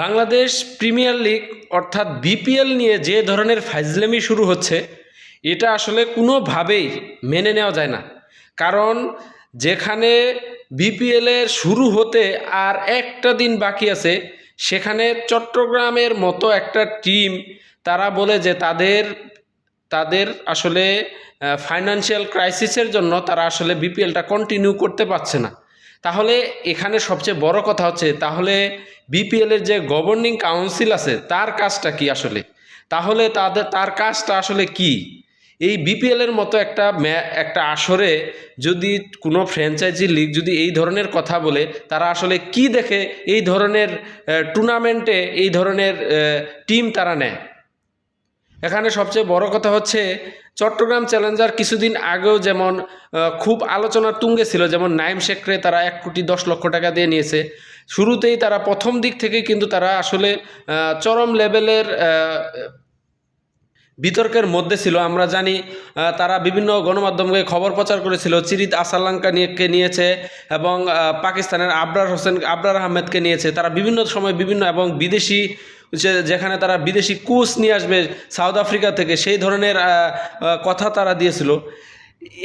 Bangladesh premier league অর্থাৎ BPL নিয়ে যে ধরনের ফাইজলামি শুরু হচ্ছে এটা আসলে কোনোভাবেই মেনে নেওয়া যায় না। কারণ যেখানে বিপিএলের শুরু হতে আর একটা দিন বাকি আছে সেখানে চট্টগ্রামের মতো একটা টিম তারা বলে যে তাদের তাদের আসলে ফাইনান্সিয়াল ক্রাইসিসের জন্য তারা আসলে বিপিএলটা কন্টিনিউ করতে পারছে না। তাহলে এখানে সবচেয়ে বড় কথা হচ্ছে তাহলে বিপিএলের যে গভর্নিং কাউন্সিল আছে তার কাজটা কি আসলে? তাহলে তার কাজটা আসলে কি? এই বিপিএলের মতো একটা আসরে যদি কোনো ফ্র্যাঞ্চাইজি লিগ যদি এই ধরনের কথা বলে তারা আসলে কি দেখে এই ধরনের টুর্নামেন্টে এই ধরনের টিম তারা নেয়? এখানে সবচেয়ে বড় কথা হচ্ছে চট্টগ্রাম চ্যালেঞ্জার কিছুদিন আগেও যেমন খুব আলোচনার তুঙ্গে ছিল, যেমন নাইম শেখরে তারা 1,10,00,000 টাকা দিয়ে নিয়েছে। শুরুতেই তারা প্রথম দিক থেকেই কিন্তু তারা আসলে চরম লেভেলের বিতর্কের মধ্যে ছিল। আমরা জানি তারা বিভিন্ন গণমাধ্যমকে খবর প্রচার করেছিল, চিরিত আসালাঙ্কা নিয়েছে এবং পাকিস্তানের আবরার আহমেদকে নিয়েছে। তারা বিভিন্ন সময় বিভিন্ন এবং বিদেশি যেখানে তারা বিদেশি কোচ নিয়ে আসবে সাউথ আফ্রিকা থেকে, সেই ধরনের কথা তারা দিয়েছিল।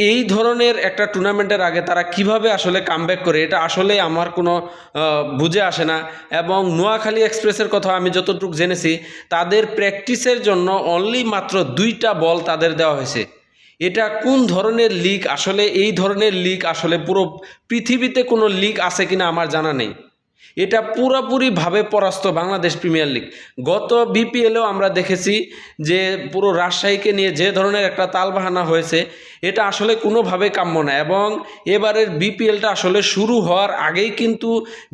এই ধরনের একটা টুর্নামেন্টের আগে তারা কিভাবে আসলে কামব্যাক করে এটা আসলে আমার কোনো বুঝে আসে না। এবং নোয়াখালী এক্সপ্রেসের কথা আমি যতটুকু জেনেছি তাদের প্র্যাকটিসের জন্য অনলি মাত্র 2টা বল তাদের দেওয়া হয়েছে। এটা কোন ধরনের লিগ আসলে? এই ধরনের লিগ আসলে পুরো পৃথিবীতে কোনো লিগ আছে কিনা আমার জানা নেই। এটা পুরোপুরিভাবে পরাস্ত বাংলাদেশ প্রিমিয়ার লিগ। গত বিপিএলেও আমরা দেখেছি যে পুরো রাজশাহীকে নিয়ে যে ধরনের একটা তালবাহানা হয়েছে এটা আসলে কোনোভাবে কাম্য না। এবং এবারের বিপিএলটা আসলে শুরু হওয়ার আগেই কিন্তু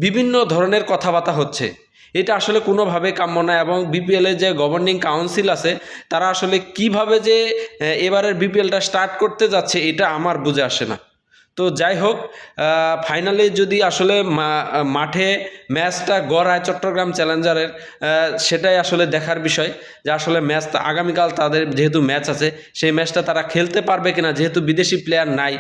বিভিন্ন ধরনের কথাবার্তা হচ্ছে, এটা আসলে কোনোভাবে কাম্য না। এবং বিপিএলের যে গভর্নিং কাউন্সিল আছে তারা আসলে কিভাবে যে এবারের বিপিএলটা স্টার্ট করতে যাচ্ছে এটা আমার বুঝে আসে না। তো যাই হোক, ফাইনালি যদি আসলে মাঠে ম্যাচটা গড়ায় চট্টগ্রাম চ্যালেঞ্জারের, সেটাই আসলে দেখার বিষয় যে আসলে ম্যাচটা আগামীকাল তাদের যেহেতু ম্যাচ আছে সেই ম্যাচটা তারা খেলতে পারবে কিনা, যেহেতু বিদেশি প্লেয়ার নাই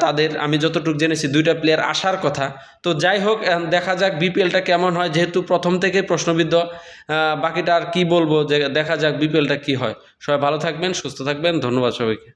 তাদের। আমি যতটুকু জেনেছি 2টা প্লেয়ার আসার কথা। তো যাই হোক, দেখা যাক বিপিএলটা কেমন হয়, যেহেতু প্রথম থেকে প্রশ্নবিদ্ধ। বাকিটা আর কি বলবো, যে দেখা যাক বিপিএলটা কি হয়। সবাই ভালো থাকবেন, সুস্থ থাকবেন, ধন্যবাদ সবাইকে।